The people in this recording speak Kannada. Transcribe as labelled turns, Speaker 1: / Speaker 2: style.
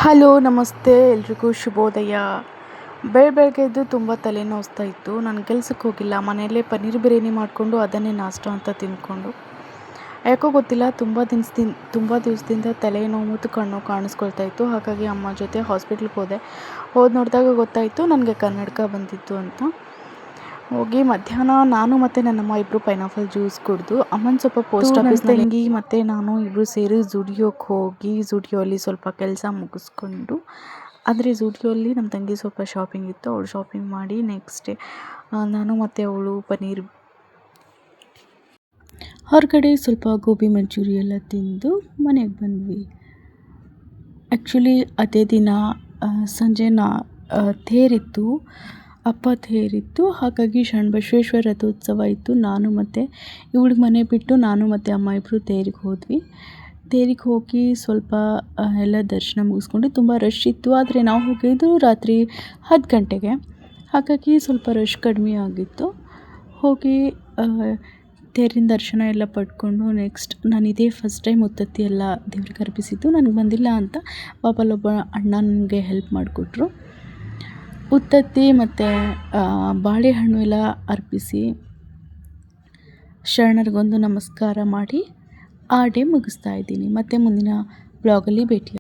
Speaker 1: ಹಲೋ ನಮಸ್ತೆ ಎಲ್ರಿಗೂ ಶುಭೋದಯ. ಬೆಳಗ್ಗೆ ಎದ್ದು ತುಂಬ ತಲೆನೋಸ್ತಾ ಇತ್ತು. ನಾನು ಕೆಲ್ಸಕ್ಕೆ ಹೋಗಿಲ್ಲ, ಮನೆಯಲ್ಲೇ ಪನ್ನೀರ್ ಬಿರಿಯಾನಿ ಮಾಡಿಕೊಂಡು ಅದನ್ನೇ ನಾಷ್ಟ ಅಂತ ತಿಂದ್ಕೊಂಡು, ಯಾಕೋ ಗೊತ್ತಿಲ್ಲ ತುಂಬ ದಿವಸದಿಂದ ತಲೆನೋವು ಮತ್ತು ಕಣ್ಣು ಕಾಣಿಸ್ಕೊಳ್ತಾ ಇತ್ತು. ಹಾಗಾಗಿ ಅಮ್ಮ ಜೊತೆ ಹಾಸ್ಪಿಟ್ಲಿಗೆ ಹೋಗಿ ನೋಡಿದಾಗ ಗೊತ್ತಾಯಿತು ನನಗೆ ಕನ್ನಡಕ ಬಂದಿತ್ತು ಅಂತ. ಹೋಗಿ ಮಧ್ಯಾಹ್ನ ನಾನು ಮತ್ತು ನನ್ನಮ್ಮ ಇಬ್ಬರು ಪೈನಾಪಲ್ ಜ್ಯೂಸ್ ಕುಡಿದು ಅಮ್ಮನ ಸ್ವಲ್ಪ ಪೋಸ್ಟ್ ಆಫೀಸ್ ತಂಗಿ ಮತ್ತು ನಾನು ಇಬ್ಬರು ಸೇರಿ ಝುಡಿಯೋಕ್ಕೆ ಹೋಗಿ ಝುಡಿಯೋಲಿ ಸ್ವಲ್ಪ ಕೆಲಸ ಮುಗಿಸ್ಕೊಂಡು, ಆದರೆ ಝುಡಿಯೋಲಿ ನಮ್ಮ ತಂಗಿ ಸ್ವಲ್ಪ ಶಾಪಿಂಗ್ ಇತ್ತು, ಅವಳು ಶಾಪಿಂಗ್ ಮಾಡಿ ನೆಕ್ಸ್ಟ್ ಡೇ ನಾನು ಮತ್ತು ಅವಳು ಹೊರಗಡೆ ಸ್ವಲ್ಪ ಗೋಬಿ ಮಂಚೂರಿ ಎಲ್ಲ ತಿಂದು ಮನೆಗೆ ಬಂದ್ವಿ. ಆ್ಯಕ್ಚುಲಿ ಅದೇ ದಿನ ಸಂಜೆ ತೇರಿತ್ತು, ಅಪ್ಪ ತೇರಿತ್ತು. ಹಾಗಾಗಿ ಶರಣಬಸವೇಶ್ವರ ರಥೋತ್ಸವ ಇತ್ತು. ನಾನು ಮತ್ತು ಇವಳಿಗೆ ಮನೆ ಬಿಟ್ಟು ನಾನು ಮತ್ತು ಅಮ್ಮ ಇಬ್ಬರು ತೇರಿಗೆ ಹೋದ್ವಿ. ತೇರಿಗೆ ಹೋಗಿ ಸ್ವಲ್ಪ ಎಲ್ಲ ದರ್ಶನ ಮುಗಿಸ್ಕೊಂಡು, ತುಂಬ ರಶ್ ಇತ್ತು. ಆದರೆ ನಾವು ಹೋಗಿದ್ದು ರಾತ್ರಿ 10 ಗಂಟೆಗೆ, ಹಾಗಾಗಿ ಸ್ವಲ್ಪ ರಶ್ ಕಡಿಮೆ ಆಗಿತ್ತು. ಹೋಗಿ ತೇರಿನ ದರ್ಶನ ಎಲ್ಲ ಪಡ್ಕೊಂಡು ನೆಕ್ಸ್ಟ್ ನಾನು ಇದೇ ಫಸ್ಟ್ ಟೈಮ್ ಉತ್ತತ್ತಿ ಎಲ್ಲ ದೇವ್ರಿಗೆ ಅರ್ಪಿಸಿದ್ದು. ನನಗೆ ಬಂದಿಲ್ಲ ಅಂತ ಪಾಪಲ್ಲೊಬ್ಬ ಅಣ್ಣ ನನಗೆ ಹೆಲ್ಪ್ ಮಾಡಿಕೊಟ್ರು. ಉತ್ತತ್ತಿ ಮತ್ತು ಬಾಳೆಹಣ್ಣು ಎಲ್ಲ ಅರ್ಪಿಸಿ ಶರಣರಿಗೊಂದು ನಮಸ್ಕಾರ ಮಾಡಿ ಆ ಡೇ ಮುಗಿಸ್ತಾ ಇದ್ದೀನಿ. ಮತ್ತು ಮುಂದಿನ ಬ್ಲಾಗಲ್ಲಿ ಭೇಟಿ